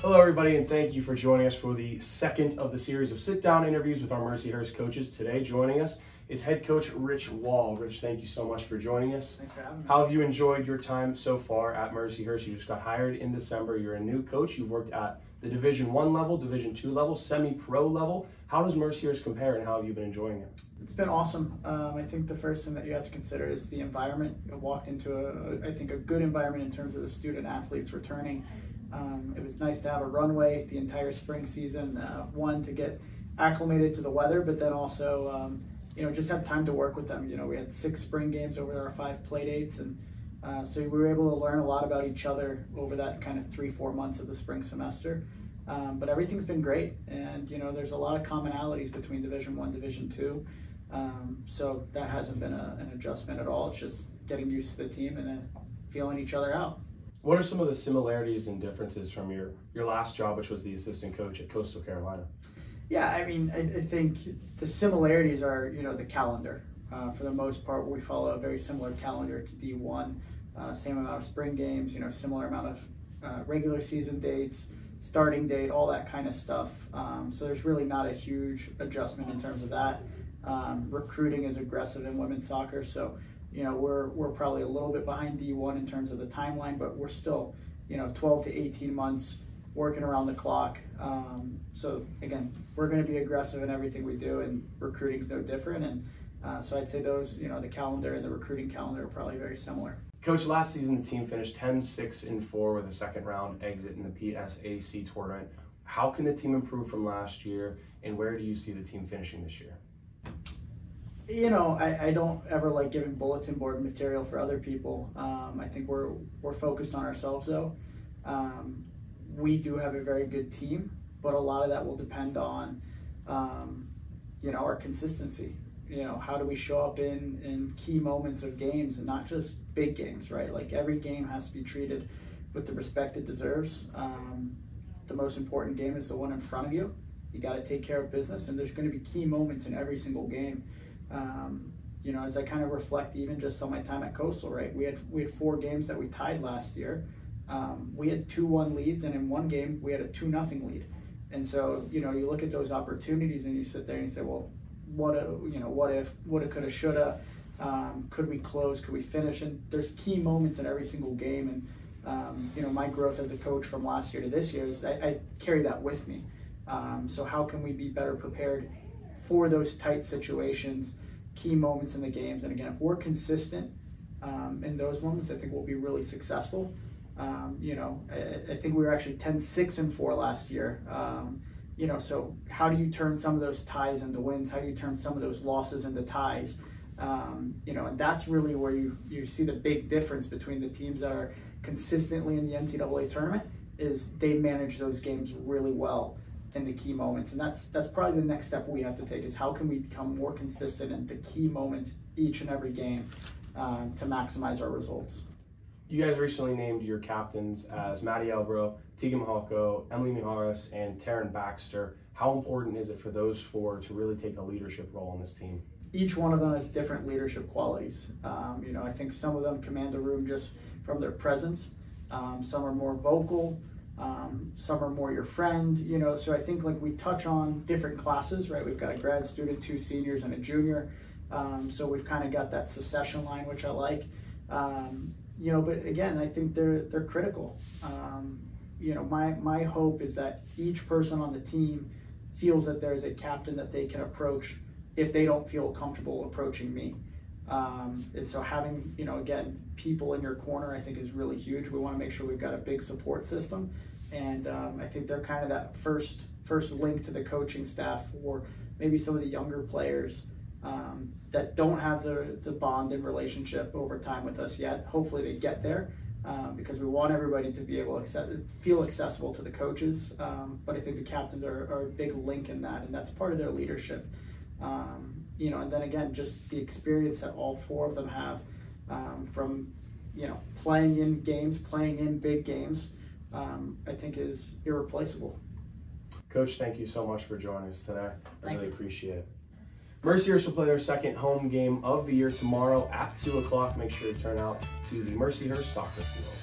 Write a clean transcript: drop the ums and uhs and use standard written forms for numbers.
Hello everybody, and thank you for joining us for the second of the series of sit-down interviews with our Mercyhurst coaches. Today joining us is head coach Rich Wall. Rich, thank you so much for joining us. Thanks for having me. How have you enjoyed your time so far at Mercyhurst? You just got hired in December. You're a new coach. You've worked at the Division I level, Division II level, semi-pro level. How does Mercyhurst compare, and how have you been enjoying it? It's been awesome. I think the first thing that you have to consider is the environment. I walked into a good environment in terms of the student athletes returning. It was nice to have a runway the entire spring season, one to get acclimated to the weather, but then also just have time to work with them. We had 6 spring games over our 5 play dates, and so we were able to learn a lot about each other over that kind of 3-4 months of the spring semester. But everything's been great, and there's a lot of commonalities between Division I, Division II. So that hasn't been an adjustment at all. It's just getting used to the team and then feeling each other out. What are some of the similarities and differences from your last job, which was the assistant coach at Coastal Carolina? Yeah, I mean, I think the similarities are, the calendar. For the most part, we follow a very similar calendar to D1. Same amount of spring games, similar amount of regular season dates, starting date, all that kind of stuff. So there's really not a huge adjustment in terms of that. Recruiting is aggressive in women's soccer, so we're probably a little bit behind D1 in terms of the timeline, but we're still 12 to 18 months working around the clock. So again, we're going to be aggressive in everything we do, and recruiting is no different. And so I'd say those, the calendar and the recruiting calendar are probably very similar. Coach, last season the team finished 10-6-4 with a second round exit in the PSAC tournament. How can the team improve from last year, and where do you see the team finishing this year? I don't ever like giving bulletin board material for other people. I think we're focused on ourselves though. We do have a very good team, but a lot of that will depend on our consistency. How do we show up in key moments of games, and not just big games, right? Like every game has to be treated with the respect it deserves. The most important game is the one in front of you. You got to take care of business, and there's going to be key moments in every single game. As I kind of reflect even just on my time at Coastal, right? We had 4 games that we tied last year. We had 2-1 leads, and in one game we had a 2-0 lead. And so, you look at those opportunities and you sit there and you say, well, what if, woulda, coulda, shoulda, could we close, could we finish? And there's key moments in every single game. And, my growth as a coach from last year to this year is I carry that with me. So how can we be better prepared for those tight situations, key moments in the games? And again, if we're consistent in those moments, I think we'll be really successful. I think we were actually 10-6-4 last year. So how do you turn some of those ties into wins? How do you turn some of those losses into ties? And that's really where you see the big difference between the teams that are consistently in the NCAA tournament, is they manage those games really well in the key moments. And that's probably the next step we have to take, is how can we become more consistent in the key moments each and every game to maximize our results. You guys recently named your captains as Maddie Elbro, Tegan Mahalko, Emily Miharis, and Taryn Baxter. How important is it for those 4 to really take a leadership role on this team? Each one of them has different leadership qualities. I think some of them command a room just from their presence. Some are more vocal. Some are more your friend, so I think like we touch on different classes, right? We've got a grad student, 2 seniors, and a junior. So we've kind of got that succession line, which I like. But again, I think they're critical. My hope is that each person on the team feels that there's a captain that they can approach if they don't feel comfortable approaching me. And so having, again, people in your corner, I think is really huge. We want to make sure we've got a big support system. And I think they're kind of that first link to the coaching staff for maybe some of the younger players that don't have the bond and relationship over time with us yet. Hopefully they get there, because we want everybody to be able to feel accessible to the coaches. But I think the captains are a big link in that, and that's part of their leadership. And then again, just the experience that all 4 of them have from playing in games, playing in big games, I think is irreplaceable. Coach, thank you so much for joining us today. I really appreciate it. Mercyhurst will play their second home game of the year tomorrow at 2 o'clock. Make sure to turn out to the Mercyhurst soccer field.